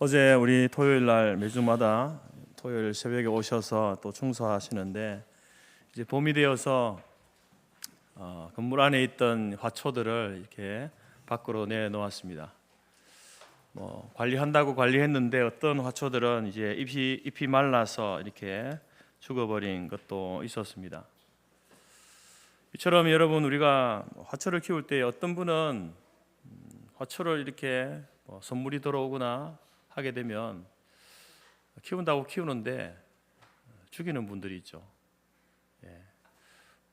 어제 우리 토요일 날 매주마다 토요일 새벽에 오셔서 또 충수하시는데 이제 봄이 되어서 건물 안에 있던 화초들을 이렇게 밖으로 내놓았습니다. 관리한다고 관리했는데 어떤 화초들은 이제 잎이 말라서 이렇게 죽어버린 것도 있었습니다. 이처럼 여러분, 우리가 화초를 키울 때 어떤 분은 화초를 이렇게 선물이 들어오거나 하게 되면 키운다고 키우는데 죽이는 분들이 있죠.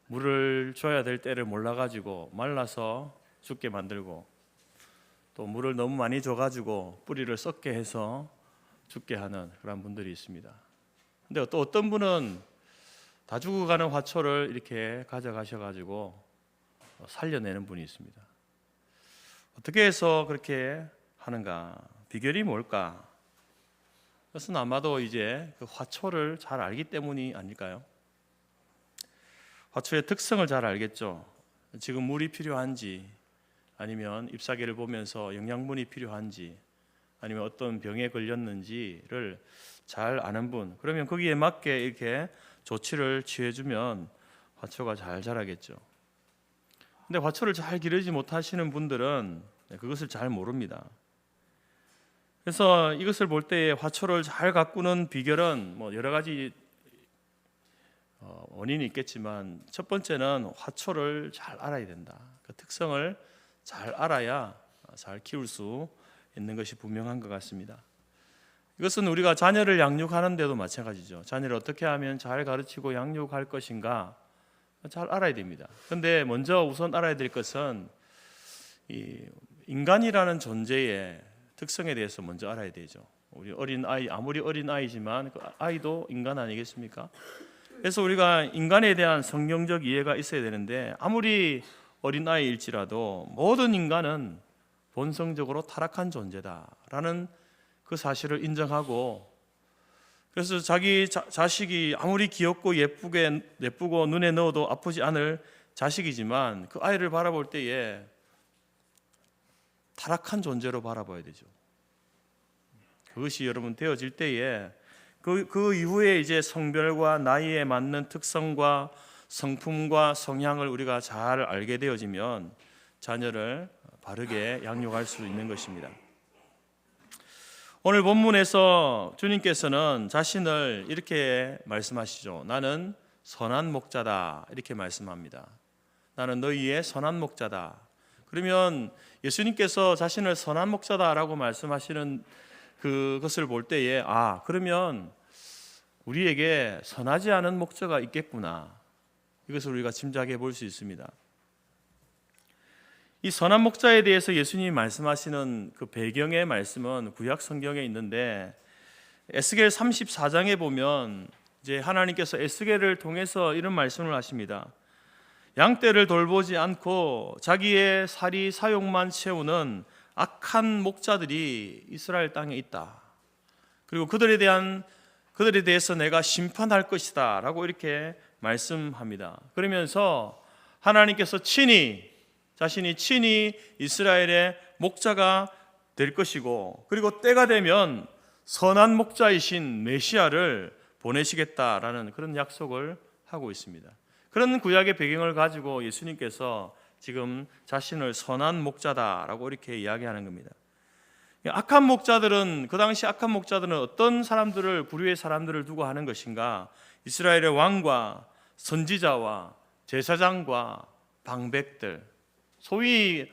물을 줘야 될 때를 몰라가지고 말라서 죽게 만들고, 또 물을 너무 많이 줘가지고 뿌리를 썩게 해서 죽게 하는 그런 분들이 있습니다. 근데 또 어떤 분은 다 죽어가는 화초를 이렇게 가져가셔가지고 살려내는 분이 있습니다. 어떻게 해서 그렇게 하는가? 비결이 뭘까? 그것은 아마도 이제 그 화초를 잘 알기 때문이 아닐까요? 화초의 특성을 잘 알겠죠. 지금 물이 필요한지, 아니면 잎사귀를 보면서 영양분이 필요한지, 아니면 어떤 병에 걸렸는지를 잘 아는 분, 그러면 거기에 맞게 이렇게 조치를 취해주면 화초가 잘 자라겠죠. 근데 화초를 잘 기르지 못하시는 분들은 그것을 잘 모릅니다. 그래서 이것을 볼 때에 화초를 잘 가꾸는 비결은 여러 가지 원인이 있겠지만, 첫 번째는 화초를 잘 알아야 된다. 그 특성을 잘 알아야 잘 키울 수 있는 것이 분명한 것 같습니다. 이것은 우리가 자녀를 양육하는 데도 마찬가지죠. 자녀를 어떻게 하면 잘 가르치고 양육할 것인가 잘 알아야 됩니다. 그런데 먼저 우선 알아야 될 것은 이 인간이라는 존재의 특성에 대해서 먼저 알아야 되죠. 우리 어린 아이, 아무리 어린 아이지만 그 아이도 인간 아니겠습니까? 그래서 우리가 인간에 대한 성경적 이해가 있어야 되는데, 아무리 어린 아이일지라도 모든 인간은 본성적으로 타락한 존재다라는 그 사실을 인정하고, 그래서 자기 자식이 아무리 귀엽고 예쁘고 눈에 넣어도 아프지 않을 자식이지만 그 아이를 바라볼 때에 타락한 존재로 바라봐야 되죠. 그것이 여러분 되어질 때에 그 이후에 이제 성별과 나이에 맞는 특성과 성품과 성향을 우리가 잘 알게 되어지면 자녀를 바르게 양육할 수 있는 것입니다. 오늘 본문에서 주님께서는 자신을 이렇게 말씀하시죠. 나는 선한 목자다, 이렇게 말씀합니다. 나는 너희의 선한 목자다. 그러면 예수님께서 자신을 선한 목자다라고 말씀하시는 그것을 볼 때에 그러면 우리에게 선하지 않은 목자가 있겠구나, 이것을 우리가 짐작해 볼 수 있습니다. 이 선한 목자에 대해서 예수님이 말씀하시는 그 배경의 말씀은 구약 성경에 있는데, 에스겔 34장에 보면 이제 하나님께서 에스겔을 통해서 이런 말씀을 하십니다. 양떼를 돌보지 않고 자기의 사리 사욕만 채우는 악한 목자들이 이스라엘 땅에 있다. 그리고 그들에 대해서 내가 심판할 것이다 라고 이렇게 말씀합니다. 그러면서 하나님께서 자신이 친히 이스라엘의 목자가 될 것이고, 그리고 때가 되면 선한 목자이신 메시아를 보내시겠다라는 그런 약속을 하고 있습니다. 그런 구약의 배경을 가지고 예수님께서 지금 자신을 선한 목자다라고 이렇게 이야기하는 겁니다. 악한 목자들은, 그 당시 악한 목자들은 어떤 사람들을, 부류의 사람들을 두고 하는 것인가? 이스라엘의 왕과 선지자와 제사장과 방백들, 소위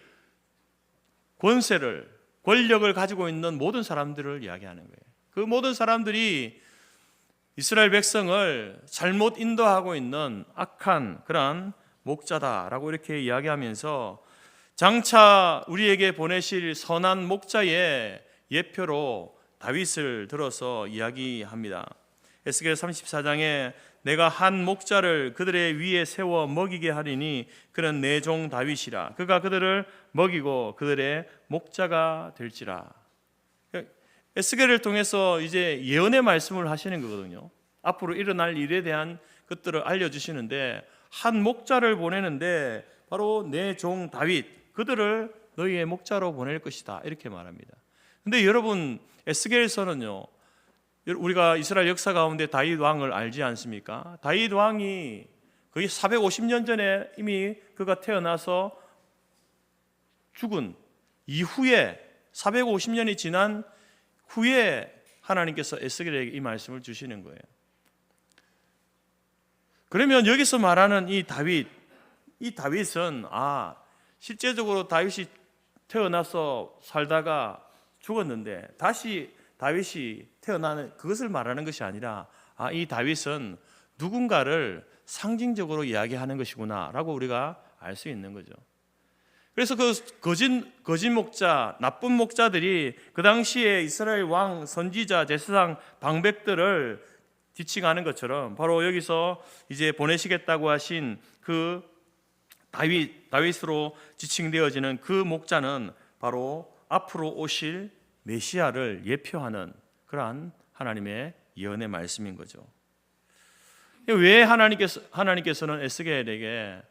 권력을 가지고 있는 모든 사람들을 이야기하는 거예요. 그 모든 사람들이 이스라엘 백성을 잘못 인도하고 있는 악한 그런 목자다라고 이렇게 이야기하면서, 장차 우리에게 보내실 선한 목자의 예표로 다윗을 들어서 이야기합니다. 에스겔 34장에 내가 한 목자를 그들의 위에 세워 먹이게 하리니 그는 내 종 다윗이라. 그가 그들을 먹이고 그들의 목자가 될지라. 에스겔을 통해서 이제 예언의 말씀을 하시는 거거든요. 앞으로 일어날 일에 대한 것들을 알려주시는데, 한 목자를 보내는데 바로 내 종 다윗, 그들을 너희의 목자로 보낼 것이다, 이렇게 말합니다. 근데 여러분, 에스겔서는요, 우리가 이스라엘 역사 가운데 다윗 왕을 알지 않습니까? 다윗 왕이 거의 450년 전에 이미 그가 태어나서 죽은 이후에 450년이 지난 후에 하나님께서 에스겔에게 이 말씀을 주시는 거예요. 그러면 여기서 말하는 이 다윗은 실제적으로 다윗이 태어나서 살다가 죽었는데 다시 다윗이 태어나는 그것을 말하는 것이 아니라 이 다윗은 누군가를 상징적으로 이야기하는 것이구나라고 우리가 알 수 있는 거죠. 그래서 그 거짓 목자, 나쁜 목자들이 그 당시에 이스라엘 왕, 선지자, 제사장, 방백들을 지칭하는 것처럼 바로 여기서 이제 보내시겠다고 하신 그 다윗으로 지칭되어지는 그 목자는 바로 앞으로 오실 메시아를 예표하는 그러한 하나님의 예언의 말씀인 거죠. 왜 하나님께서는 에스겔에게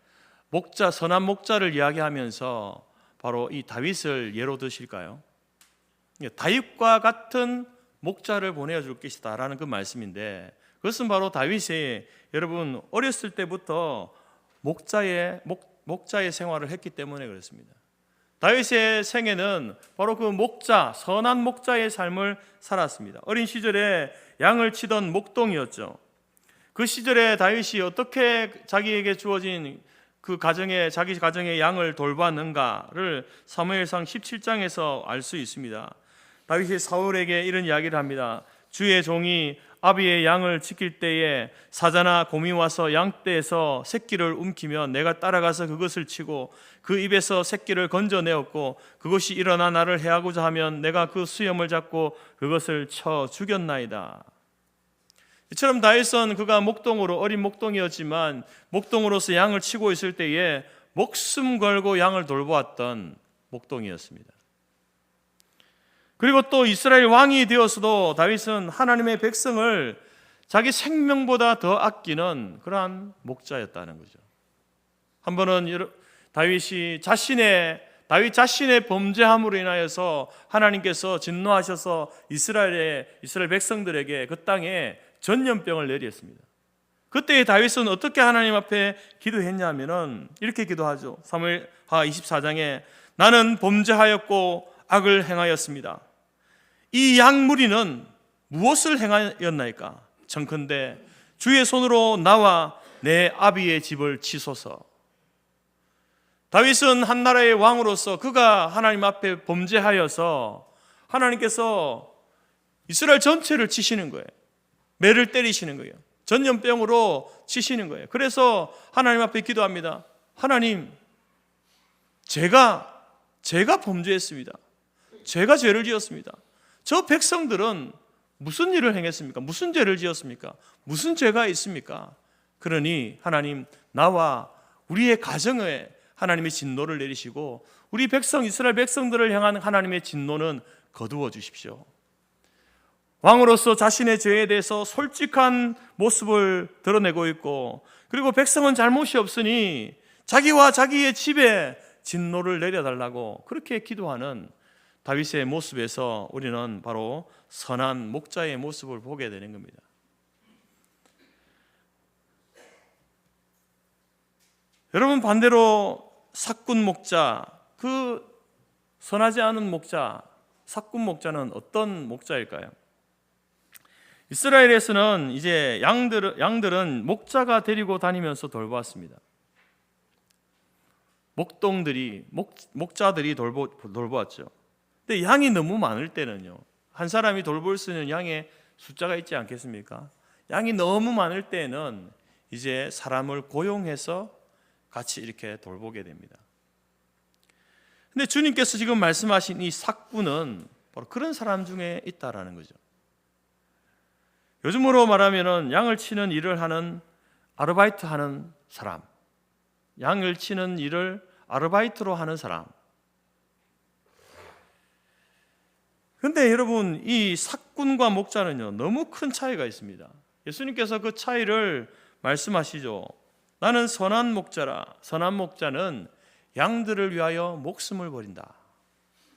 선한 목자를 이야기하면서 바로 이 다윗을 예로 드실까요? 다윗과 같은 목자를 보내줄 것이다라는 그 말씀인데, 그것은 바로 다윗이 여러분 어렸을 때부터 목자의 생활을 했기 때문에 그렇습니다. 다윗의 생애는 바로 그 선한 목자의 삶을 살았습니다. 어린 시절에 양을 치던 목동이었죠. 그 시절에 다윗이 어떻게 자기에게 주어진 자기 가정의 양을 돌봤는가를 사무엘상 17장에서 알 수 있습니다. 다윗이 사울에게 이런 이야기를 합니다. 주의 종이 아비의 양을 지킬 때에 사자나 곰이 와서 양떼에서 새끼를 움키면 내가 따라가서 그것을 치고 그 입에서 새끼를 건져내었고 그것이 일어나 나를 해하고자 하면 내가 그 수염을 잡고 그것을 쳐 죽였나이다. 이처럼 다윗은 그가 어린 목동이었지만 목동으로서 양을 치고 있을 때에 목숨 걸고 양을 돌보았던 목동이었습니다. 그리고 또 이스라엘 왕이 되어서도 다윗은 하나님의 백성을 자기 생명보다 더 아끼는 그러한 목자였다는 거죠. 한 번은 다윗 자신의 범죄함으로 인하여서 하나님께서 진노하셔서 이스라엘 백성들에게 그 땅에 전염병을 내리셨습니다. 그때 다윗은 어떻게 하나님 앞에 기도했냐면은 이렇게 기도하죠. 사무엘하 24장에 나는 범죄하였고 악을 행하였습니다. 이 양무리는 무엇을 행하였나이까? 청컨대 주의 손으로 나와 내 아비의 집을 치소서. 다윗은 한 나라의 왕으로서 그가 하나님 앞에 범죄하여서 하나님께서 이스라엘 전체를 치시는 거예요. 매를 때리시는 거예요. 전염병으로 치시는 거예요. 그래서 하나님 앞에 기도합니다. 하나님, 제가 범죄했습니다. 제가 죄를 지었습니다. 저 백성들은 무슨 일을 행했습니까? 무슨 죄를 지었습니까? 무슨 죄가 있습니까? 그러니 하나님, 나와 우리의 가정에 하나님의 진노를 내리시고 우리 이스라엘 백성들을 향한 하나님의 진노는 거두어 주십시오. 왕으로서 자신의 죄에 대해서 솔직한 모습을 드러내고 있고, 그리고 백성은 잘못이 없으니 자기와 자기의 집에 진노를 내려달라고 그렇게 기도하는 다윗의 모습에서 우리는 바로 선한 목자의 모습을 보게 되는 겁니다. 여러분, 반대로 삭군 목자, 그 선하지 않은 목자, 삭군 목자는 어떤 목자일까요? 이스라엘에서는 이제 양들은 목자가 데리고 다니면서 돌보았습니다. 목자들이 돌보았죠. 근데 양이 너무 많을 때는요, 한 사람이 돌볼 수 있는 양의 숫자가 있지 않겠습니까? 양이 너무 많을 때는 이제 사람을 고용해서 같이 이렇게 돌보게 됩니다. 근데 주님께서 지금 말씀하신 이 삭군은 바로 그런 사람 중에 있다라는 거죠. 요즘으로 말하면은 양을 치는 일을 하는 아르바이트 하는 사람, 양을 치는 일을 아르바이트로 하는 사람. 그런데 여러분, 이 삭군과 목자는요, 너무 큰 차이가 있습니다. 예수님께서 그 차이를 말씀하시죠. 나는 선한 목자라. 선한 목자는 양들을 위하여 목숨을 버린다.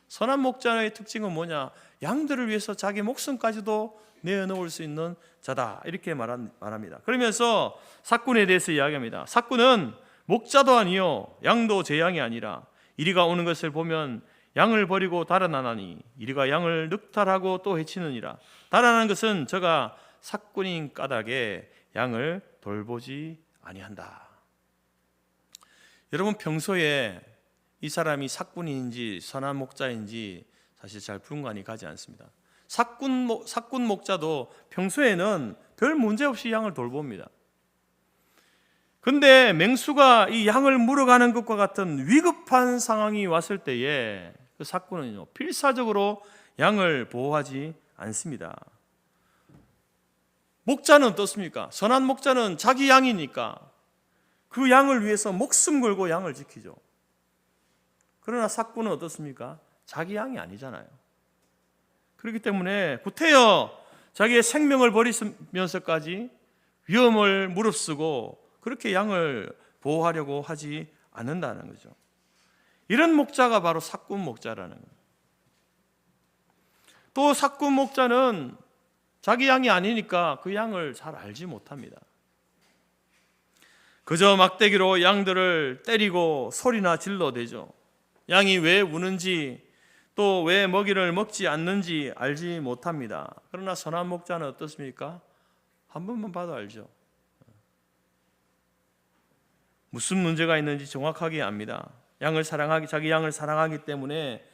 선한 목자의 특징은 뭐냐? 양들을 위해서 자기 목숨까지도 내어놓을 수 있는 자다, 이렇게 말합니다. 그러면서 삭군에 대해서 이야기합니다. 삭군은 목자도 아니요 양도 제 양이 아니라 이리가 오는 것을 보면 양을 버리고 달아나나니 이리가 양을 늑탈하고 또 해치느니라. 달아나는 것은 저가 삭군인 까닭에 양을 돌보지 아니한다. 여러분, 평소에 이 사람이 삭군인지 선한 목자인지 사실 잘 분간이 가지 않습니다. 삭군 목자도 평소에는 별 문제 없이 양을 돌봅니다. 근데 맹수가 이 양을 물어가는 것과 같은 위급한 상황이 왔을 때에 그 삭군은요, 필사적으로 양을 보호하지 않습니다. 목자는 어떻습니까? 선한 목자는 자기 양이니까 그 양을 위해서 목숨 걸고 양을 지키죠. 그러나 삭군은 어떻습니까? 자기 양이 아니잖아요. 그렇기 때문에 구태여 자기의 생명을 버리면서까지 위험을 무릅쓰고 그렇게 양을 보호하려고 하지 않는다는 거죠. 이런 목자가 바로 삭군 목자라는 거예요. 또 삭군 목자는 자기 양이 아니니까 그 양을 잘 알지 못합니다. 그저 막대기로 양들을 때리고 소리나 질러대죠. 양이 왜 우는지 또 왜 먹이를 먹지 않는지 알지 못합니다. 그러나 선한 목자는 어떻습니까? 한 번만 봐도 알죠. 무슨 문제가 있는지 정확하게 압니다. 자기 양을 사랑하기 때문에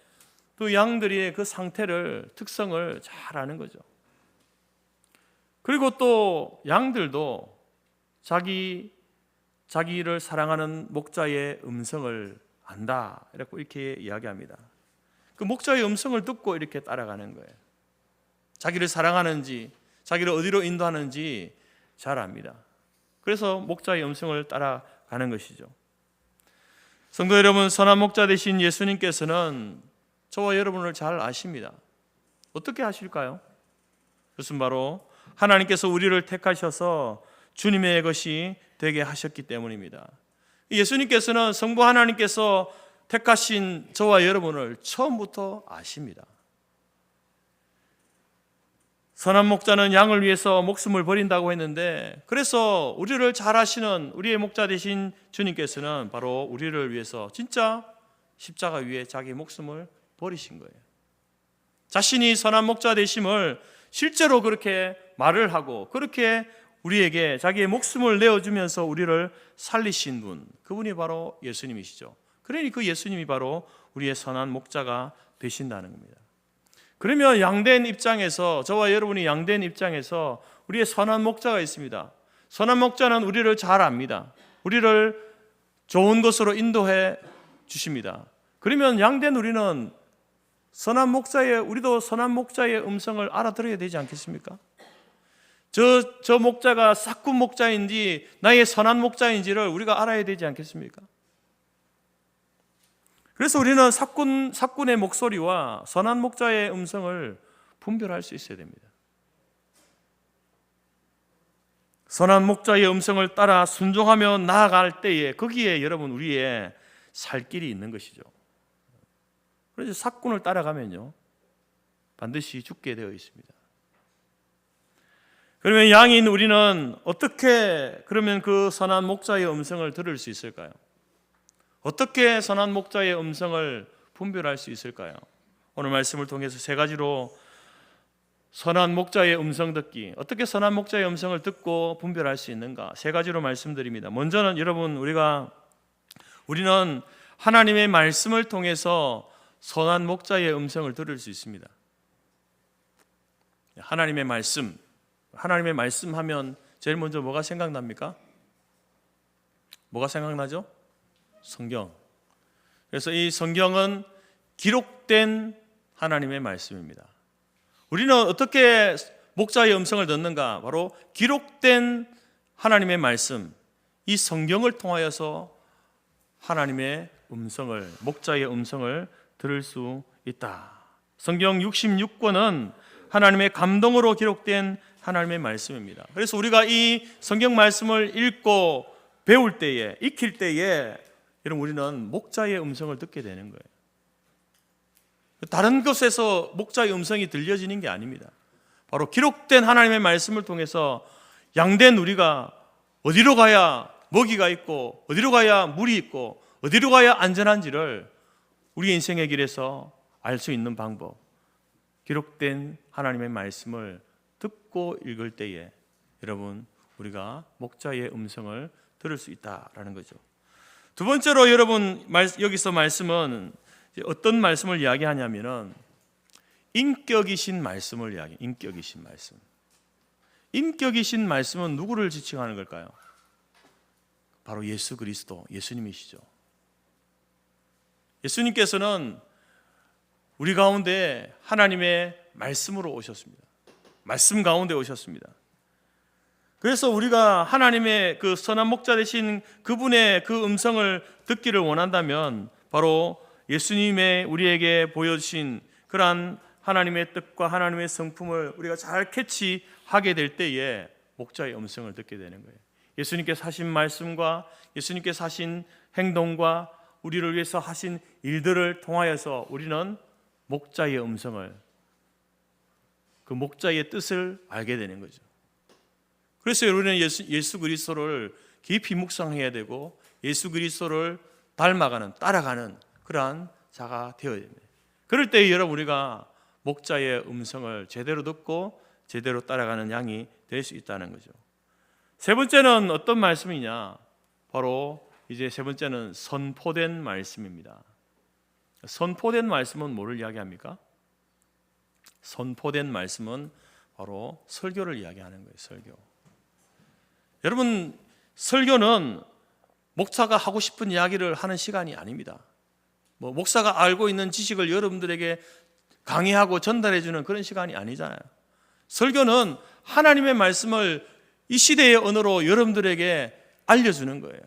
또 양들의 그 상태를, 특성을 잘 아는 거죠. 그리고 또 양들도 자기를 사랑하는 목자의 음성을 안다, 이렇게 이야기합니다. 그 목자의 음성을 듣고 이렇게 따라가는 거예요. 자기를 사랑하는지, 자기를 어디로 인도하는지 잘 압니다. 그래서 목자의 음성을 따라가는 것이죠. 성도 여러분, 선한 목자 되신 예수님께서는 저와 여러분을 잘 아십니다. 어떻게 아실까요? 그것은 바로 하나님께서 우리를 택하셔서 주님의 것이 되게 하셨기 때문입니다. 예수님께서는 성부 하나님께서 택하신 저와 여러분을 처음부터 아십니다. 선한 목자는 양을 위해서 목숨을 버린다고 했는데, 그래서 우리를 잘 아시는 우리의 목자 되신 주님께서는 바로 우리를 위해서 진짜 십자가 위에 자기 목숨을 버리신 거예요. 자신이 선한 목자 되심을 실제로 그렇게 말을 하고 그렇게 우리에게 자기의 목숨을 내어주면서 우리를 살리신 분, 그분이 바로 예수님이시죠. 그러니 그 예수님이 바로 우리의 선한 목자가 되신다는 겁니다. 그러면 양된 입장에서, 저와 여러분이 양된 입장에서 우리의 선한 목자가 있습니다. 선한 목자는 우리를 잘 압니다. 우리를 좋은 것으로 인도해 주십니다. 그러면 양된 우리는 우리도 선한 목자의 음성을 알아들어야 되지 않겠습니까? 저 목자가 삭군 목자인지 나의 선한 목자인지를 우리가 알아야 되지 않겠습니까? 그래서 우리는 삭군의 목소리와 선한 목자의 음성을 분별할 수 있어야 됩니다. 선한 목자의 음성을 따라 순종하며 나아갈 때에 거기에 여러분 우리의 살 길이 있는 것이죠. 그래서 삭군을 따라가면요 반드시 죽게 되어 있습니다. 그러면 양인 우리는 어떻게 그러면 그 선한 목자의 음성을 들을 수 있을까요? 어떻게 선한 목자의 음성을 분별할 수 있을까요? 오늘 말씀을 통해서 세 가지로 선한 목자의 음성 듣기, 어떻게 선한 목자의 음성을 듣고 분별할 수 있는가, 세 가지로 말씀드립니다. 먼저는 여러분 우리는 하나님의 말씀을 통해서 선한 목자의 음성을 들을 수 있습니다. 하나님의 말씀 하면 제일 먼저 뭐가 생각납니까? 뭐가 생각나죠? 성경. 그래서 이 성경은 기록된 하나님의 말씀입니다. 우리는 어떻게 목자의 음성을 듣는가? 바로 기록된 하나님의 말씀, 이 성경을 통하여서 하나님의 음성을, 목자의 음성을 들을 수 있다. 성경 66권은 하나님의 감동으로 기록된 하나님의 말씀입니다. 그래서 우리가 이 성경 말씀을 읽고 배울 때에, 익힐 때에 여러분 우리는 목자의 음성을 듣게 되는 거예요. 다른 곳에서 목자의 음성이 들려지는 게 아닙니다. 바로 기록된 하나님의 말씀을 통해서 양된 우리가 어디로 가야 먹이가 있고 어디로 가야 물이 있고 어디로 가야 안전한지를 우리 인생의 길에서 알 수 있는 방법, 기록된 하나님의 말씀을 듣고 읽을 때에 여러분 우리가 목자의 음성을 들을 수 있다라는 거죠. 두 번째로 여러분 여기서 말씀은 어떤 말씀을 이야기하냐면은 인격이신 말씀을 이야기해요. 인격이신 말씀. 인격이신 말씀은 누구를 지칭하는 걸까요? 바로 예수 그리스도, 예수님이시죠. 예수님께서는 우리 가운데 하나님의 말씀으로 오셨습니다. 말씀 가운데 오셨습니다. 그래서 우리가 하나님의 그 선한 목자 되신 그분의 그 음성을 듣기를 원한다면 바로 예수님의 우리에게 보여주신 그러한 하나님의 뜻과 하나님의 성품을 우리가 잘 캐치하게 될 때에 목자의 음성을 듣게 되는 거예요. 예수님께서 하신 말씀과 예수님께서 하신 행동과 우리를 위해서 하신 일들을 통하여서 우리는 목자의 음성을, 그 목자의 뜻을 알게 되는 거죠. 그래서 우리는 예수 그리스도를 깊이 묵상해야 되고 예수 그리스도를 닮아가는, 따라가는 그러한 자가 되어야 됩니다. 그럴 때 여러분 우리가 목자의 음성을 제대로 듣고 제대로 따라가는 양이 될 수 있다는 거죠. 세 번째는 어떤 말씀이냐? 바로 이제 세 번째는 선포된 말씀입니다. 선포된 말씀은 뭐를 이야기합니까? 선포된 말씀은 바로 설교를 이야기하는 거예요. 설교. 여러분 설교는 목사가 하고 싶은 이야기를 하는 시간이 아닙니다. 목사가 알고 있는 지식을 여러분들에게 강의하고 전달해 주는 그런 시간이 아니잖아요. 설교는 하나님의 말씀을 이 시대의 언어로 여러분들에게 알려주는 거예요.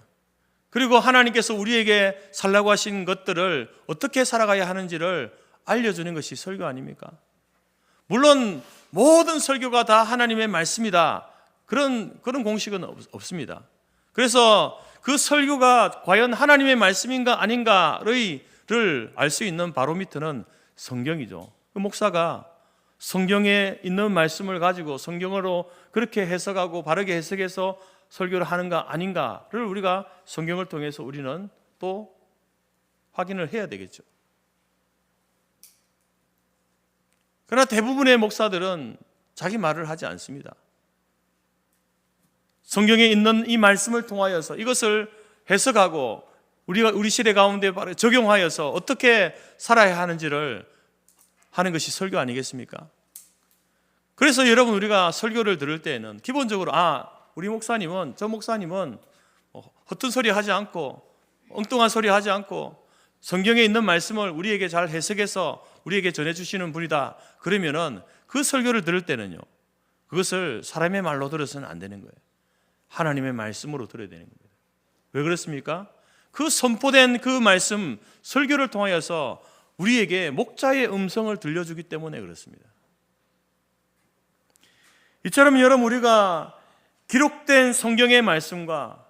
그리고 하나님께서 우리에게 살라고 하신 것들을 어떻게 살아가야 하는지를 알려주는 것이 설교 아닙니까? 물론 모든 설교가 다 하나님의 말씀이다, 그런 공식은 없습니다. 그래서 그 설교가 과연 하나님의 말씀인가 아닌가를 알 수 있는 바로미터는 성경이죠. 그 목사가 성경에 있는 말씀을 가지고 성경으로 그렇게 해석하고 바르게 해석해서 설교를 하는가 아닌가를 우리가 성경을 통해서 우리는 또 확인을 해야 되겠죠. 그러나 대부분의 목사들은 자기 말을 하지 않습니다. 성경에 있는 이 말씀을 통하여서 이것을 해석하고 우리 시대 가운데 바로 적용하여서 어떻게 살아야 하는지를 하는 것이 설교 아니겠습니까? 그래서 여러분 우리가 설교를 들을 때에는 기본적으로 우리 목사님은, 저 목사님은 헛된 소리 하지 않고 엉뚱한 소리 하지 않고 성경에 있는 말씀을 우리에게 잘 해석해서 우리에게 전해주시는 분이다. 그러면은 그 설교를 들을 때는요, 그것을 사람의 말로 들어서는 안 되는 거예요. 하나님의 말씀으로 들어야 되는 겁니다. 왜 그렇습니까? 그 선포된 그 말씀, 설교를 통하여서 우리에게 목자의 음성을 들려주기 때문에 그렇습니다. 이처럼 여러분 우리가 기록된 성경의 말씀과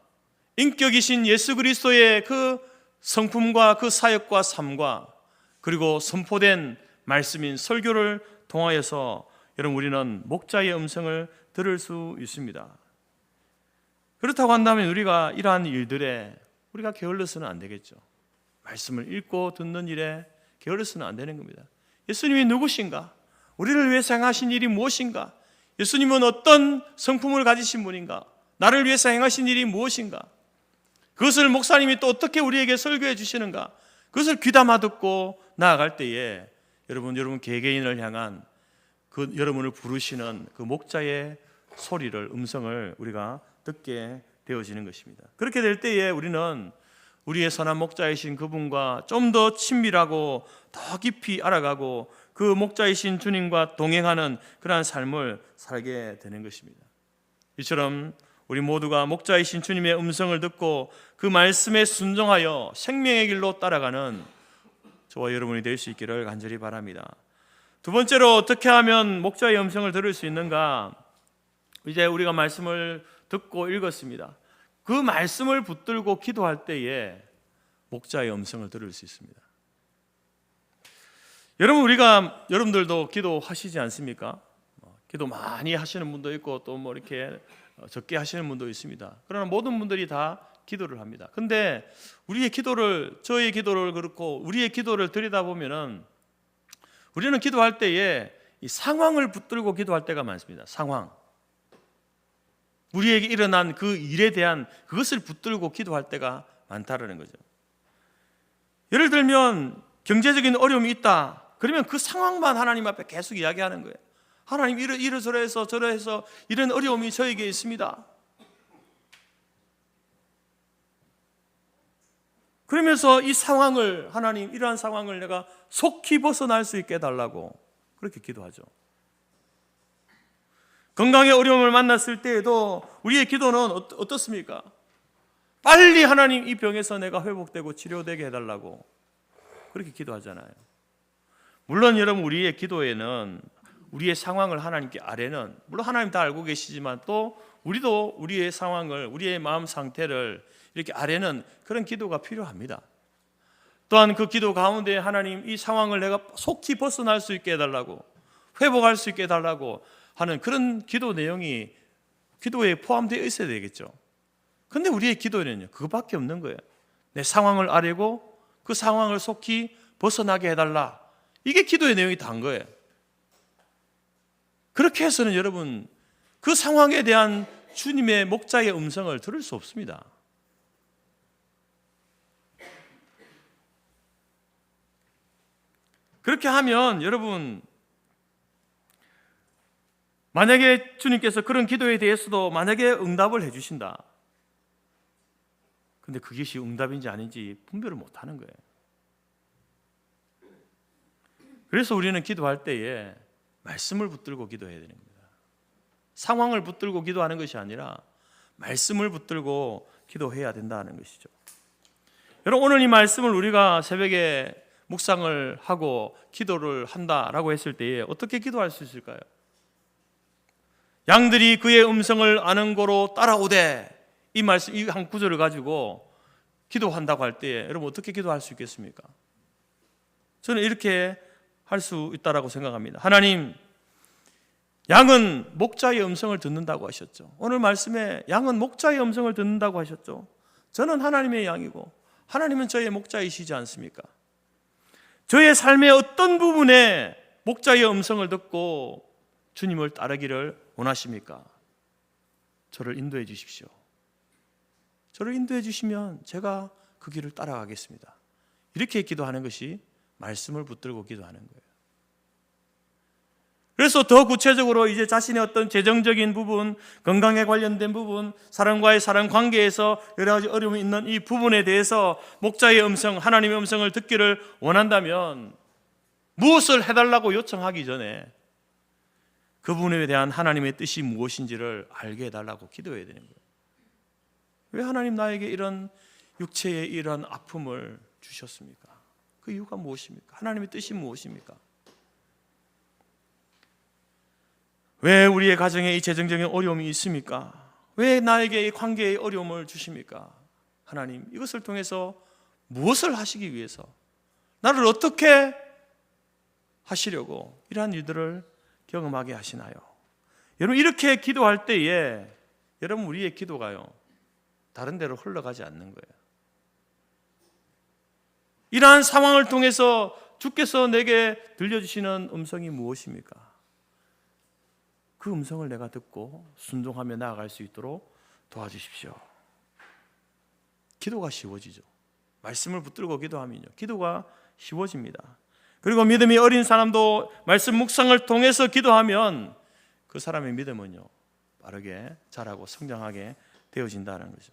인격이신 예수 그리스도의 그 성품과 그 사역과 삶과 그리고 선포된 말씀인 설교를 통하여서 여러분 우리는 목자의 음성을 들을 수 있습니다. 그렇다고 한다면 우리가 이러한 일들에 우리가 게을러서는 안 되겠죠. 말씀을 읽고 듣는 일에 게을러서는 안 되는 겁니다. 예수님이 누구신가? 우리를 위해서 행하신 일이 무엇인가? 예수님은 어떤 성품을 가지신 분인가? 나를 위해서 행하신 일이 무엇인가? 그것을 목사님이 또 어떻게 우리에게 설교해 주시는가? 그것을 귀담아 듣고 나아갈 때에 여러분 개개인을 향한 그 여러분을 부르시는 그 목자의 소리를, 음성을 우리가 듣게 되어지는 것입니다. 그렇게 될 때에 우리는 우리의 선한 목자이신 그분과 좀 더 친밀하고 더 깊이 알아가고 그 목자이신 주님과 동행하는 그러한 삶을 살게 되는 것입니다. 이처럼 우리 모두가 목자이신 주님의 음성을 듣고 그 말씀에 순종하여 생명의 길로 따라가는 저와 여러분이 될 수 있기를 간절히 바랍니다. 두 번째로 어떻게 하면 목자의 음성을 들을 수 있는가? 이제 우리가 말씀을 듣고 읽었습니다. 그 말씀을 붙들고 기도할 때에 목자의 음성을 들을 수 있습니다. 여러분들도 기도하시지 않습니까? 기도 많이 하시는 분도 있고 또 뭐 이렇게 적게 하시는 분도 있습니다. 그러나 모든 분들이 다 기도를 합니다. 근데 저의 기도를 그렇고 우리의 기도를 들여다보면은 우리는 기도할 때에 이 상황을 붙들고 기도할 때가 많습니다. 상황. 우리에게 일어난 그 일에 대한 그것을 붙들고 기도할 때가 많다라는 거죠. 예를 들면 경제적인 어려움이 있다. 그러면 그 상황만 하나님 앞에 계속 이야기하는 거예요. 하나님 이러저러해서 저러해서 이런 어려움이 저에게 있습니다. 그러면서 이 상황을 하나님 이러한 상황을 내가 속히 벗어날 수 있게 해달라고 그렇게 기도하죠. 건강의 어려움을 만났을 때에도 우리의 기도는 어떻습니까? 빨리 하나님 이 병에서 내가 회복되고 치료되게 해달라고 그렇게 기도하잖아요. 물론 여러분 우리의 기도에는 우리의 상황을 하나님께 아뢰는 물론 하나님 다 알고 계시지만 또 우리도 우리의 상황을 우리의 마음 상태를 이렇게 아뢰는 그런 기도가 필요합니다. 또한 그 기도 가운데 하나님 이 상황을 내가 속히 벗어날 수 있게 해달라고 회복할 수 있게 해달라고 하는 그런 기도 내용이 기도에 포함되어 있어야 되겠죠. 근데 우리의 기도에는요 그것밖에 없는 거예요. 내 상황을 아뢰고 그 상황을 속히 벗어나게 해달라. 이게 기도의 내용이 다인 거예요. 그렇게 해서는 여러분 그 상황에 대한 주님의 목자의 음성을 들을 수 없습니다. 그렇게 하면 여러분 만약에 주님께서 그런 기도에 대해서도 만약에 응답을 해주신다. 근데 그것이 응답인지 아닌지 분별을 못하는 거예요. 그래서 우리는 기도할 때에 말씀을 붙들고 기도해야 되는 겁니다. 상황을 붙들고 기도하는 것이 아니라 말씀을 붙들고 기도해야 된다는 것이죠. 여러분 오늘 이 말씀을 우리가 새벽에 묵상을 하고 기도를 한다라고 했을 때에 어떻게 기도할 수 있을까요? 양들이 그의 음성을 아는 고로 따라오되 이 말씀 이 한 구절을 가지고 기도한다고 할 때에 여러분 어떻게 기도할 수 있겠습니까? 저는 이렇게 할 수 있다라고 생각합니다. 하나님, 양은 목자의 음성을 듣는다고 하셨죠. 오늘 말씀에 양은 목자의 음성을 듣는다고 하셨죠. 저는 하나님의 양이고 하나님은 저의 목자이시지 않습니까? 저의 삶의 어떤 부분에 목자의 음성을 듣고 주님을 따르기를 원하십니까? 저를 인도해 주십시오. 저를 인도해 주시면 제가 그 길을 따라가겠습니다. 이렇게 기도하는 것이 말씀을 붙들고 기도하는 거예요. 그래서 더 구체적으로 이제 자신의 어떤 재정적인 부분, 건강에 관련된 부분, 사람과의 사람 관계에서 여러 가지 어려움이 있는 이 부분에 대해서 목자의 음성, 하나님의 음성을 듣기를 원한다면 무엇을 해달라고 요청하기 전에 그 부분에 대한 하나님의 뜻이 무엇인지를 알게 해달라고 기도해야 되는 거예요. 왜 하나님 나에게 이런 육체의 이런 아픔을 주셨습니까? 그 이유가 무엇입니까? 하나님의 뜻이 무엇입니까? 왜 우리의 가정에 이 재정적인 어려움이 있습니까? 왜 나에게 이 관계의 어려움을 주십니까? 하나님, 이것을 통해서 무엇을 하시기 위해서 나를 어떻게 하시려고 이러한 일들을 경험하게 하시나요? 여러분 이렇게 기도할 때에 여러분 우리의 기도가요 다른 데로 흘러가지 않는 거예요. 이러한 상황을 통해서 주께서 내게 들려주시는 음성이 무엇입니까? 그 음성을 내가 듣고 순종하며 나아갈 수 있도록 도와주십시오. 기도가 쉬워지죠. 말씀을 붙들고 기도하면요 기도가 쉬워집니다. 그리고 믿음이 어린 사람도 말씀 묵상을 통해서 기도하면 그 사람의 믿음은요 빠르게 자라고 성장하게 되어진다는 거죠.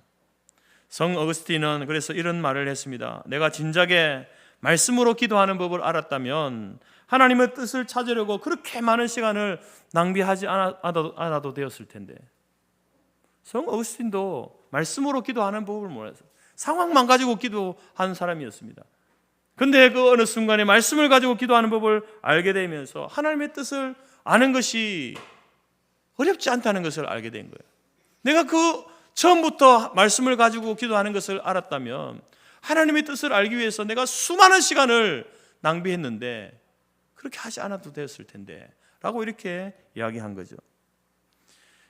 성 어거스틴은 그래서 이런 말을 했습니다. 내가 진작에 말씀으로 기도하는 법을 알았다면 하나님의 뜻을 찾으려고 그렇게 많은 시간을 낭비하지 않아도 되었을 텐데. 성 어거스틴도 말씀으로 기도하는 법을 몰랐어요. 상황만 가지고 기도하는 사람이었습니다. 근데 그 어느 순간에 말씀을 가지고 기도하는 법을 알게 되면서 하나님의 뜻을 아는 것이 어렵지 않다는 것을 알게 된 거예요. 내가 그 처음부터 말씀을 가지고 기도하는 것을 알았다면 하나님의 뜻을 알기 위해서 내가 수많은 시간을 낭비했는데 그렇게 하지 않아도 되었을 텐데 라고 이렇게 이야기한 거죠.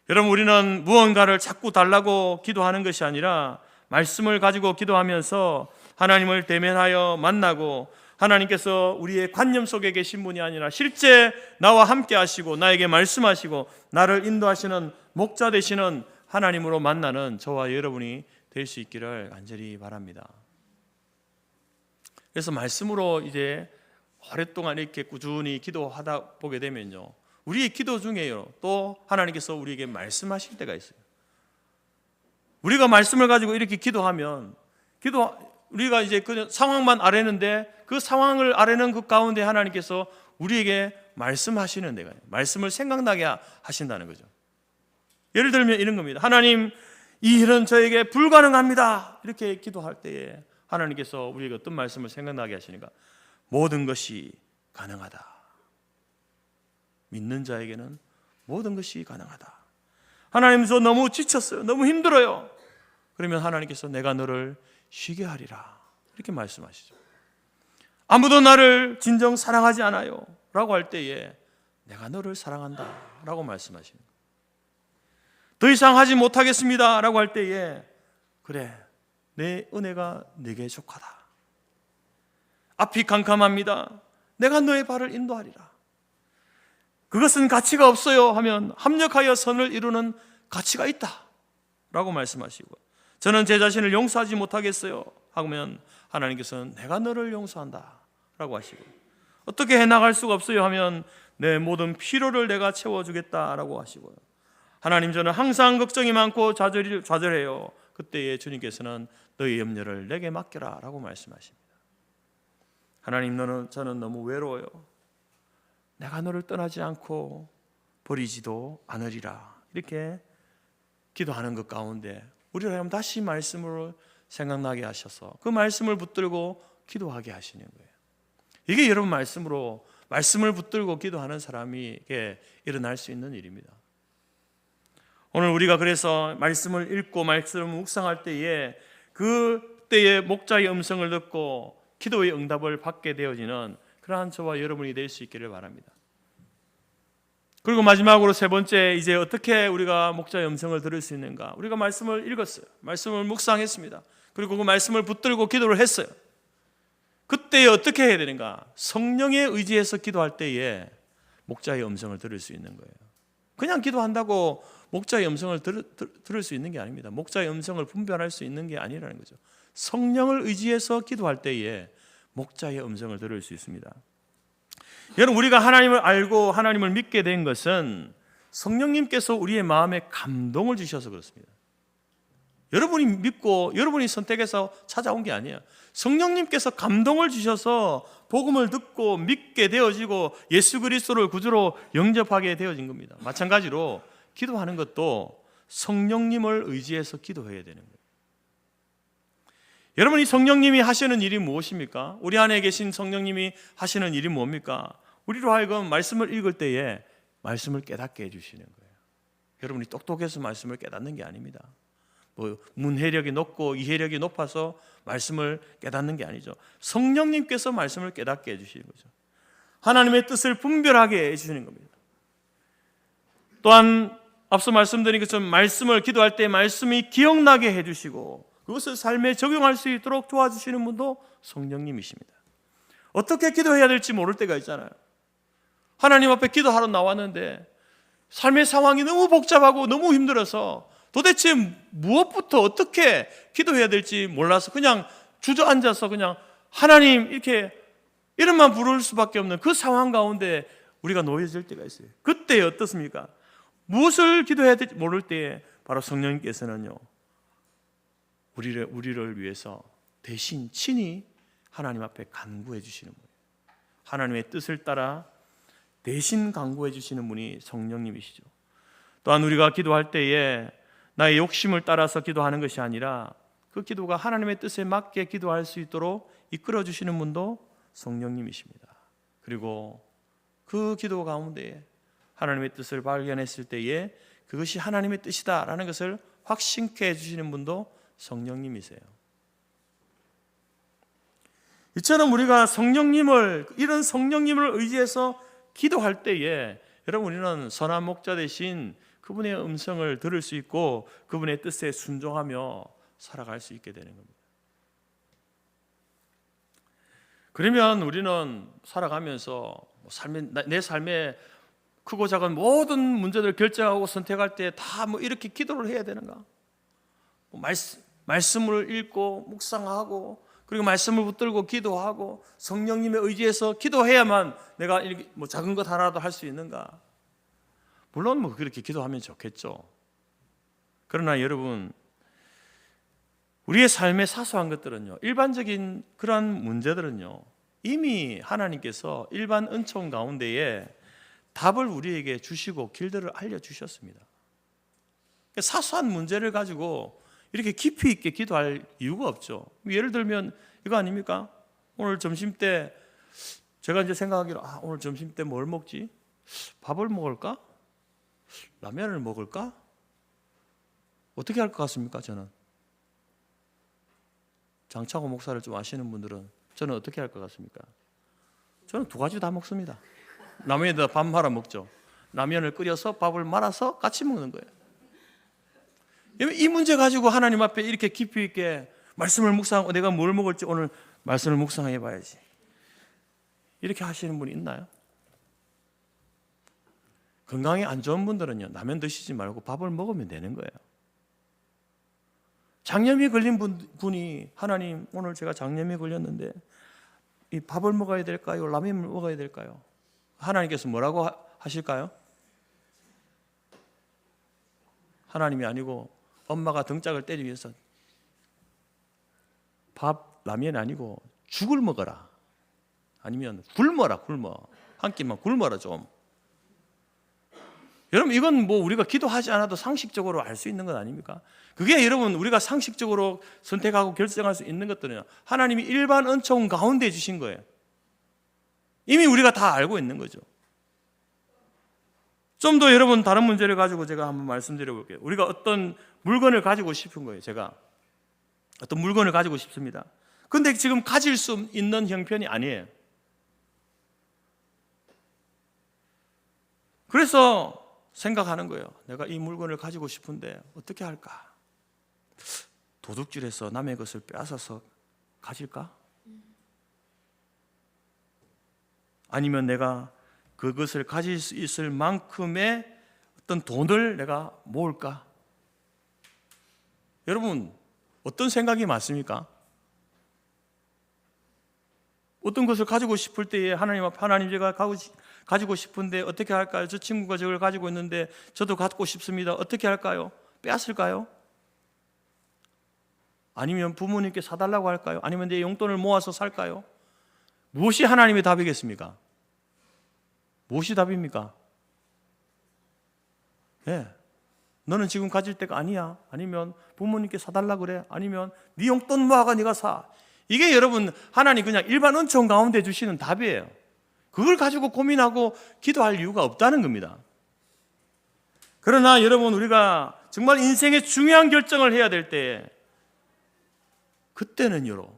여러분, 우리는 무언가를 자꾸 달라고 기도하는 것이 아니라 말씀을 가지고 기도하면서 하나님을 대면하여 만나고 하나님께서 우리의 관념 속에 계신 분이 아니라 실제 나와 함께 하시고 나에게 말씀하시고 나를 인도하시는 목자 되시는 하나님으로 만나는 저와 여러분이 될 수 있기를 간절히 바랍니다. 그래서 말씀으로 이제 오랫동안 이렇게 꾸준히 기도하다 보게 되면요, 우리의 기도 중에요 또 하나님께서 우리에게 말씀하실 때가 있어요. 우리가 말씀을 가지고 이렇게 기도하면 우리가 이제 그 상황만 아뢰는데 그 상황을 아뢰는 그 가운데 하나님께서 우리에게 말씀하시는 데가 말씀을 생각나게 하신다는 거죠. 예를 들면 이런 겁니다. 하나님, 이 일은 저에게 불가능합니다. 이렇게 기도할 때에 하나님께서 우리에게 어떤 말씀을 생각나게 하시니까 모든 것이 가능하다. 믿는 자에게는 모든 것이 가능하다. 하나님, 저 너무 지쳤어요. 너무 힘들어요. 그러면 하나님께서 내가 너를 쉬게 하리라. 이렇게 말씀하시죠. 아무도 나를 진정 사랑하지 않아요 라고 할 때에 내가 너를 사랑한다 라고 말씀하시는 거예요. 더 이상 하지 못하겠습니다 라고 할 때에 그래, 내 은혜가 네게 족하다. 앞이 캄캄합니다. 내가 너의 발을 인도하리라. 그것은 가치가 없어요 하면 합력하여 선을 이루는 가치가 있다 라고 말씀하시고, 저는 제 자신을 용서하지 못하겠어요 하면 하나님께서는 내가 너를 용서한다 라고 하시고, 어떻게 해나갈 수가 없어요 하면 내 모든 피로를 내가 채워주겠다 라고 하시고요. 하나님, 저는 항상 걱정이 많고 좌절해요. 그때에 주님께서는 너의 염려를 내게 맡겨라 라고 말씀하십니다. 하나님, 저는 너무 외로워요. 내가 너를 떠나지 않고 버리지도 않으리라. 이렇게 기도하는 것 가운데 우리를 하면 다시 말씀으로 생각나게 하셔서 그 말씀을 붙들고 기도하게 하시는 거예요. 이게 여러분 말씀을 붙들고 기도하는 사람에게 일어날 수 있는 일입니다. 오늘 우리가 그래서 말씀을 읽고 말씀을 묵상할 때에 그때의 목자의 음성을 듣고 기도의 응답을 받게 되어지는 그러한 저와 여러분이 될 수 있기를 바랍니다. 그리고 마지막으로 세 번째, 이제 어떻게 우리가 목자의 음성을 들을 수 있는가? 우리가 말씀을 읽었어요. 말씀을 묵상했습니다. 그리고 그 말씀을 붙들고 기도를 했어요. 그때 어떻게 해야 되는가? 성령의 의지에서 기도할 때에 목자의 음성을 들을 수 있는 거예요. 그냥 기도한다고 목자의 음성을 들을 수 있는 게 아닙니다. 목자의 음성을 분별할 수 있는 게 아니라는 거죠. 성령을 의지해서 기도할 때에 목자의 음성을 들을 수 있습니다. 여러분, 우리가 하나님을 알고 하나님을 믿게 된 것은 성령님께서 우리의 마음에 감동을 주셔서 그렇습니다. 여러분이 믿고 여러분이 선택해서 찾아온 게 아니에요. 성령님께서 감동을 주셔서 복음을 듣고 믿게 되어지고 예수 그리스도를 구주로 영접하게 되어진 겁니다. 마찬가지로 기도하는 것도 성령님을 의지해서 기도해야 되는 거예요. 여러분이 성령님이 하시는 일이 무엇입니까? 우리 안에 계신 성령님이 하시는 일이 뭡니까? 우리로 하여금 말씀을 읽을 때에 말씀을 깨닫게 해주시는 거예요. 여러분이 똑똑해서 말씀을 깨닫는 게 아닙니다. 문해력이 높고 이해력이 높아서 말씀을 깨닫는 게 아니죠. 성령님께서 말씀을 깨닫게 해주시는 거죠. 하나님의 뜻을 분별하게 해주시는 겁니다. 또한 앞서 말씀드린 것처럼 말씀을 기도할 때 말씀이 기억나게 해주시고 그것을 삶에 적용할 수 있도록 도와주시는 분도 성령님이십니다. 어떻게 기도해야 될지 모를 때가 있잖아요. 하나님 앞에 기도하러 나왔는데 삶의 상황이 너무 복잡하고 너무 힘들어서 도대체 무엇부터 어떻게 기도해야 될지 몰라서 그냥 주저앉아서 그냥 하나님 이렇게 이름만 부를 수밖에 없는 그 상황 가운데 우리가 놓여질 때가 있어요. 그때 어떻습니까? 무엇을 기도해야 될지 모를 때에 바로 성령님께서는요, 우리를 위해서 대신 친히 하나님 앞에 간구해 주시는 거예요. 하나님의 뜻을 따라 대신 간구해 주시는 분이 성령님이시죠. 또한 우리가 기도할 때에 나의 욕심을 따라서 기도하는 것이 아니라 그 기도가 하나님의 뜻에 맞게 기도할 수 있도록 이끌어 주시는 분도 성령님이십니다. 그리고 그 기도 가운데 하나님의 뜻을 발견했을 때에 그것이 하나님의 뜻이다라는 것을 확신케 해주시는 분도 성령님이세요. 이처럼 우리가 이런 성령님을 의지해서 기도할 때에 여러분 우리는 선한 목자 대신 그분의 음성을 들을 수 있고 그분의 뜻에 순종하며 살아갈 수 있게 되는 겁니다. 그러면 우리는 살아가면서 내 삶의 크고 작은 모든 문제들을 결정하고 선택할 때 다 이렇게 기도를 해야 되는가? 말씀을 읽고 묵상하고 그리고 말씀을 붙들고 기도하고 성령님의 의지에서 기도해야만 내가 작은 것 하나라도 할 수 있는가? 물론 그렇게 기도하면 좋겠죠. 그러나 여러분, 우리의 삶의 사소한 것들은요, 일반적인 그러한 문제들은요, 이미 하나님께서 일반 은총 가운데에 답을 우리에게 주시고 길들을 알려주셨습니다. 사소한 문제를 가지고 이렇게 깊이 있게 기도할 이유가 없죠. 예를 들면 이거 아닙니까? 오늘 점심 때 제가 이제 생각하기로 오늘 점심 때 뭘 먹지? 밥을 먹을까? 라면을 먹을까? 어떻게 할 것 같습니까? 저는 장창호 목사를 좀 아시는 분들은 저는 어떻게 할 것 같습니까? 저는 두 가지 다 먹습니다. 라면에다 밥 말아 먹죠. 라면을 끓여서 밥을 말아서 같이 먹는 거예요. 이 문제 가지고 하나님 앞에 이렇게 깊이 있게 말씀을 묵상하고 내가 뭘 먹을지 오늘 말씀을 묵상해 봐야지. 이렇게 하시는 분이 있나요? 건강에 안 좋은 분들은요, 라면 드시지 말고 밥을 먹으면 되는 거예요. 장염이 걸린 분이 하나님 오늘 제가 장염이 걸렸는데 이 밥을 먹어야 될까요? 라면을 먹어야 될까요? 하나님께서 뭐라고 하실까요? 하나님이 아니고 엄마가 등짝을 때리면서 밥, 라면이 아니고 죽을 먹어라. 아니면 굶어라. 한 끼만 굶어라 좀. 여러분 이건 우리가 기도하지 않아도 상식적으로 알 수 있는 것 아닙니까? 그게 여러분 우리가 상식적으로 선택하고 결정할 수 있는 것들은 하나님이 일반 은총 가운데 주신 거예요. 이미 우리가 다 알고 있는 거죠. 좀 더 여러분 다른 문제를 가지고 제가 한번 말씀드려 볼게요. 우리가 어떤 물건을 가지고 싶은 거예요. 제가 어떤 물건을 가지고 싶습니다. 근데 지금 가질 수 있는 형편이 아니에요. 그래서 생각하는 거예요. 내가 이 물건을 가지고 싶은데 어떻게 할까? 도둑질해서 남의 것을 빼앗아서 가질까? 아니면 내가 그것을 가질 수 있을 만큼의 어떤 돈을 내가 모을까? 여러분 어떤 생각이 맞습니까? 어떤 것을 가지고 싶을 때에 하나님 제가 가지고 싶은데 어떻게 할까요? 저 친구가 저걸 가지고 있는데 저도 갖고 싶습니다. 어떻게 할까요? 빼앗을까요? 아니면 부모님께 사달라고 할까요? 아니면 내 용돈을 모아서 살까요? 무엇이 하나님의 답이겠습니까? 무엇이 답입니까? 네. 너는 지금 가질 때가 아니야. 아니면 부모님께 사달라고 그래. 아니면 네 용돈 모아가 네가 사. 이게 여러분 하나님 그냥 일반 은총 가운데 주시는 답이에요. 그걸 가지고 고민하고 기도할 이유가 없다는 겁니다. 그러나 여러분 우리가 정말 인생의 중요한 결정을 해야 될 때 그때는요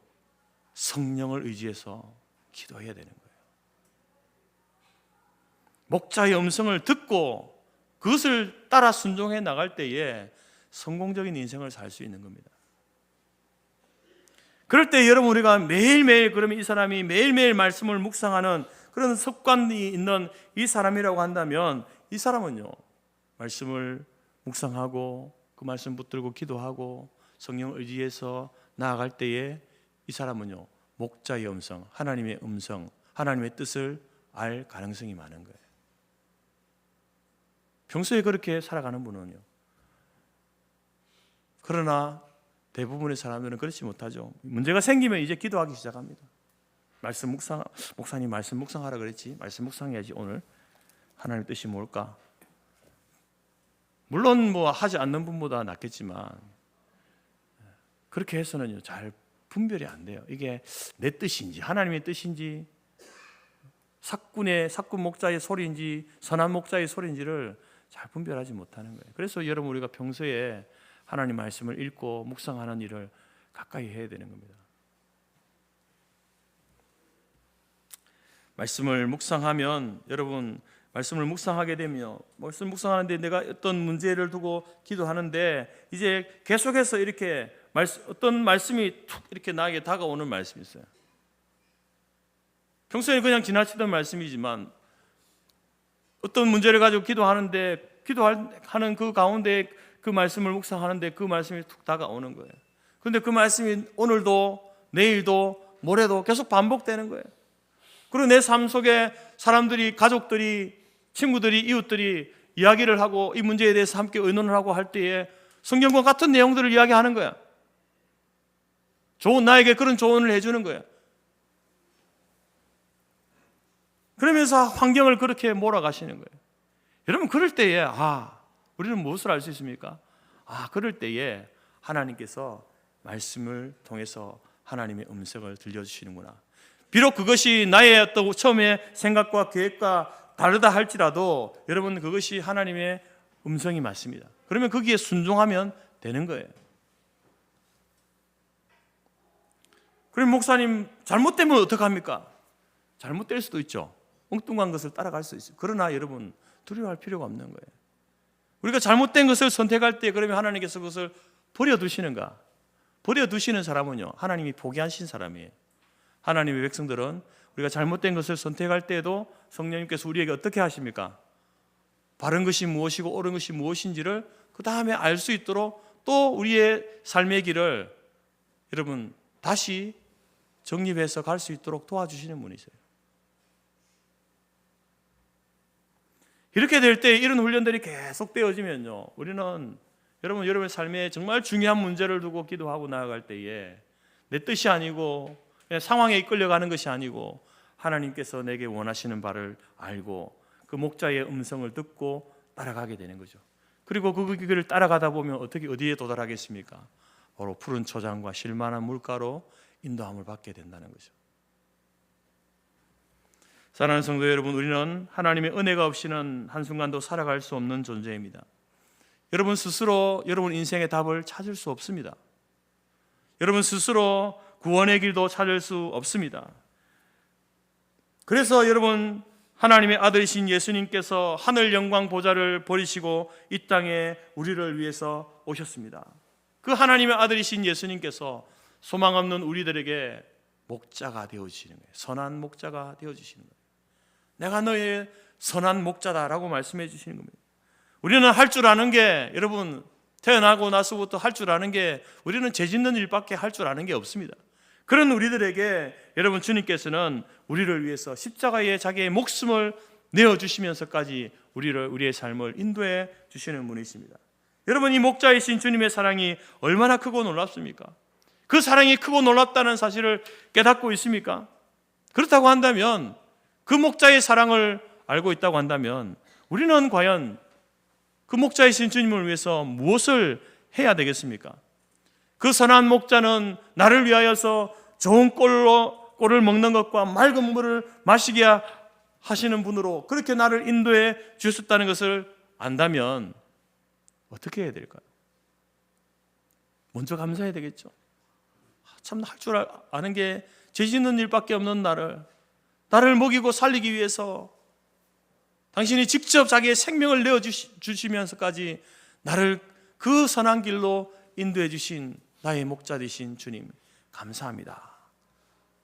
성령을 의지해서 기도해야 되는 거예요. 목자의 음성을 듣고 그것을 따라 순종해 나갈 때에 성공적인 인생을 살 수 있는 겁니다. 그럴 때 여러분 우리가 매일매일 그러면 이 사람이 매일매일 말씀을 묵상하는 그런 습관이 있는 이 사람이라고 한다면 이 사람은요 말씀을 묵상하고 그 말씀 붙들고 기도하고 성령을 의지해서 나아갈 때에 이 사람은요 목자의 음성, 하나님의 음성, 하나님의 뜻을 알 가능성이 많은 거예요. 평소에 그렇게 살아가는 분은요. 그러나 대부분의 사람들은 그렇지 못하죠. 문제가 생기면 이제 기도하기 시작합니다. 목사님 말씀 묵상하라 그랬지. 말씀 묵상해야지 오늘. 하나님의 뜻이 뭘까? 물론 하지 않는 분보다 낫겠지만 그렇게 해서는요 잘 분별이 안 돼요. 이게 내 뜻인지 하나님의 뜻인지 사꾼 목자의 소리인지 선한 목자의 소리인지를 잘 분별하지 못하는 거예요. 그래서 여러분 우리가 평소에 하나님 말씀을 읽고 묵상하는 일을 가까이 해야 되는 겁니다. 말씀을 묵상하면 여러분 말씀을 묵상하게 되며 말씀 묵상하는데 내가 어떤 문제를 두고 기도하는데 이제 계속해서 이렇게 어떤 말씀이 툭 이렇게 나에게 다가오는 말씀이 있어요. 평소에 그냥 지나치던 말씀이지만 어떤 문제를 가지고 기도하는데 기도하는 그 가운데 그 말씀을 묵상하는데 그 말씀이 툭 다가오는 거예요. 그런데 그 말씀이 오늘도 내일도 모레도 계속 반복되는 거예요. 그리고 내 삶 속에 사람들이, 가족들이, 친구들이, 이웃들이 이야기를 하고 이 문제에 대해서 함께 의논을 하고 할 때에 성경과 같은 내용들을 이야기하는 거야. 나에게 그런 조언을 해주는 거야. 그러면서 환경을 그렇게 몰아가시는 거예요. 여러분 그럴 때에 우리는 무엇을 알 수 있습니까? 그럴 때에 하나님께서 말씀을 통해서 하나님의 음성을 들려주시는구나. 비록 그것이 나의 어떤 처음에 생각과 계획과 다르다 할지라도 여러분 그것이 하나님의 음성이 맞습니다. 그러면 거기에 순종하면 되는 거예요. 그럼 목사님 잘못되면 어떡합니까? 잘못될 수도 있죠. 엉뚱한 것을 따라갈 수 있어요. 그러나 여러분 두려워할 필요가 없는 거예요. 우리가 잘못된 것을 선택할 때 그러면 하나님께서 그것을 버려두시는가? 버려두시는 사람은요 하나님이 포기하신 사람이에요. 하나님의 백성들은 우리가 잘못된 것을 선택할 때에도 성령님께서 우리에게 어떻게 하십니까? 바른 것이 무엇이고 옳은 것이 무엇인지를 그 다음에 알 수 있도록 또 우리의 삶의 길을 여러분 다시 정립해서 갈 수 있도록 도와주시는 분이세요. 이렇게 될 때 이런 훈련들이 계속 되어지면요 우리는 여러분의 삶에 정말 중요한 문제를 두고 기도하고 나아갈 때에 내 뜻이 아니고 그냥 상황에 이끌려가는 것이 아니고 하나님께서 내게 원하시는 바를 알고 그 목자의 음성을 듣고 따라가게 되는 거죠. 그리고 그 길을 따라가다 보면 어디에 도달하겠습니까? 바로 푸른 초장과 쉴만한 물가로 인도함을 받게 된다는 거죠. 사랑하는 성도 여러분, 우리는 하나님의 은혜가 없이는 한순간도 살아갈 수 없는 존재입니다. 여러분 스스로 여러분 인생의 답을 찾을 수 없습니다. 여러분 스스로 구원의 길도 찾을 수 없습니다. 그래서 여러분 하나님의 아들이신 예수님께서 하늘 영광 보좌를 버리시고 이 땅에 우리를 위해서 오셨습니다. 그 하나님의 아들이신 예수님께서 소망 없는 우리들에게 목자가 되어주시는 거예요. 선한 목자가 되어주시는 거예요. 내가 너의 선한 목자다라고 말씀해 주시는 겁니다. 우리는 할 줄 아는 게 여러분 태어나고 나서부터 할 줄 아는 게 우리는 죄 짓는 일밖에 할 줄 아는 게 없습니다. 그런 우리들에게 여러분 주님께서는 우리를 위해서 십자가에 자기의 목숨을 내어주시면서까지 우리의 삶을 인도해 주시는 분이십니다. 여러분 이 목자이신 주님의 사랑이 얼마나 크고 놀랍습니까? 그 사랑이 크고 놀랍다는 사실을 깨닫고 있습니까? 그렇다고 한다면 그 목자의 사랑을 알고 있다고 한다면 우리는 과연 그 목자이신 주님을 위해서 무엇을 해야 되겠습니까? 그 선한 목자는 나를 위하여서 좋은 꼴을 먹는 것과 맑은 물을 마시게 하시는 분으로 그렇게 나를 인도해 주셨다는 것을 안다면 어떻게 해야 될까요? 먼저 감사해야 되겠죠. 참 할 줄 아는 게 죄 짓는 일밖에 없는 나를 먹이고 살리기 위해서 당신이 직접 자기의 생명을 내어주시면서까지 나를 그 선한 길로 인도해 주신 나의 목자 되신 주님 감사합니다.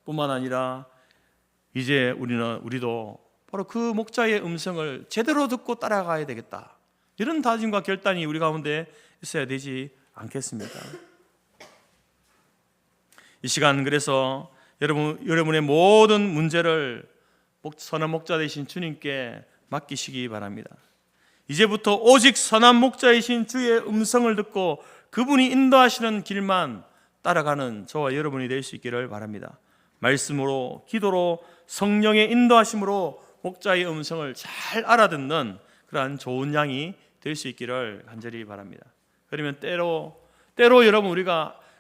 뿐만 아니라 이제 우리도 바로 그 목자의 음성을 제대로 듣고 따라가야 되겠다. 이런 다짐과 결단이 우리 가운데 있어야 되지 않겠습니까? 이 시간 그래서 여러분의 모든 문제를 선한 목자 되신 주님께 맡기시기 바랍니다. 이제부터 오직 선한 목자이신 주의 음성을 듣고 그분이 인도하시는 길만 따라가는 저와 여러분이 될 수 있기를 바랍니다. 말씀으로, 기도로, 성령의 인도하심으로 목자의 음성을 잘 알아듣는 그러한 좋은 양이 될 수 있기를 간절히 바랍니다. 그러면 때로 여러분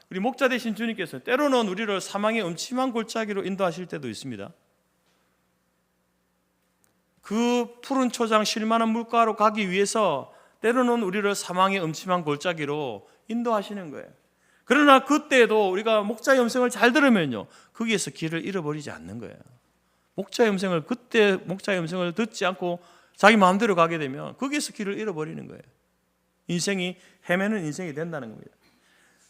우리 목자 되신 주님께서 때로는 우리를 사망의 음침한 골짜기로 인도하실 때도 있습니다. 그 푸른 초장 쉴만한 물가로 가기 위해서 때로는 우리를 사망의 음침한 골짜기로 인도하시는 거예요. 그러나 그때도 우리가 목자의 음성을 잘 들으면요 거기에서 길을 잃어버리지 않는 거예요. 목자의 음성을 그때 목자의 음성을 듣지 않고 자기 마음대로 가게 되면 거기에서 길을 잃어버리는 거예요. 인생이 헤매는 인생이 된다는 겁니다.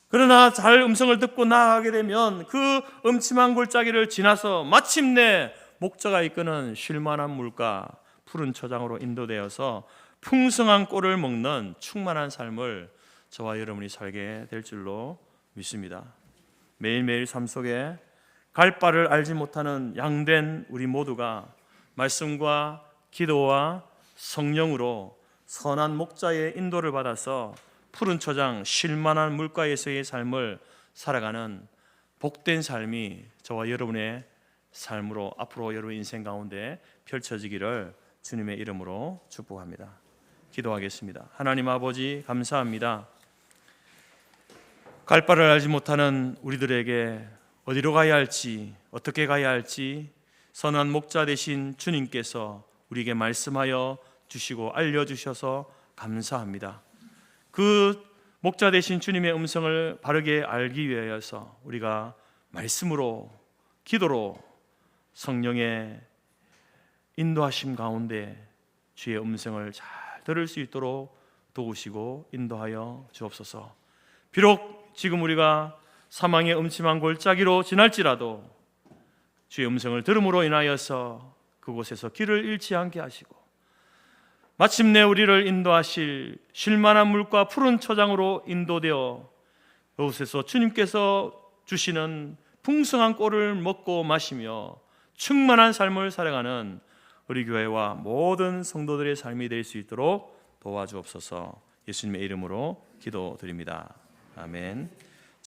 그러나 잘 음성을 듣고 나아가게 되면 그 음침한 골짜기를 지나서 마침내 목자가 이끄는 쉴만한 물가 푸른 초장으로 인도되어서 풍성한 꼴을 먹는 충만한 삶을 저와 여러분이 살게 될 줄로 믿습니다. 매일매일 삶 속에 갈 바를 알지 못하는 양된 우리 모두가 말씀과 기도와 성령으로 선한 목자의 인도를 받아서 푸른 초장 쉴만한 물가에서의 삶을 살아가는 복된 삶이 저와 여러분의 삶으로 앞으로 여러분 인생 가운데 펼쳐지기를 주님의 이름으로 축복합니다. 기도하겠습니다. 하나님 아버지 감사합니다. 갈 바를 알지 못하는 우리들에게 어디로 가야 할지 어떻게 가야 할지 선한 목자 되신 주님께서 우리에게 말씀하여 주시고 알려주셔서 감사합니다. 그 목자 되신 주님의 음성을 바르게 알기 위하여서 우리가 말씀으로 기도로 성령의 인도하심 가운데 주의 음성을 잘 들을 수 있도록 도우시고 인도하여 주옵소서. 비록 지금 우리가 사망의 음침한 골짜기로 지날지라도 주의 음성을 들음으로 인하여서 그곳에서 길을 잃지 않게 하시고 마침내 우리를 인도하실 쉴만한 물과 푸른 초장으로 인도되어 그곳에서 주님께서 주시는 풍성한 꼴을 먹고 마시며 충만한 삶을 살아가는 우리 교회와 모든 성도들의 삶이 될 수 있도록 도와주옵소서. 예수님의 이름으로 기도드립니다. 아멘.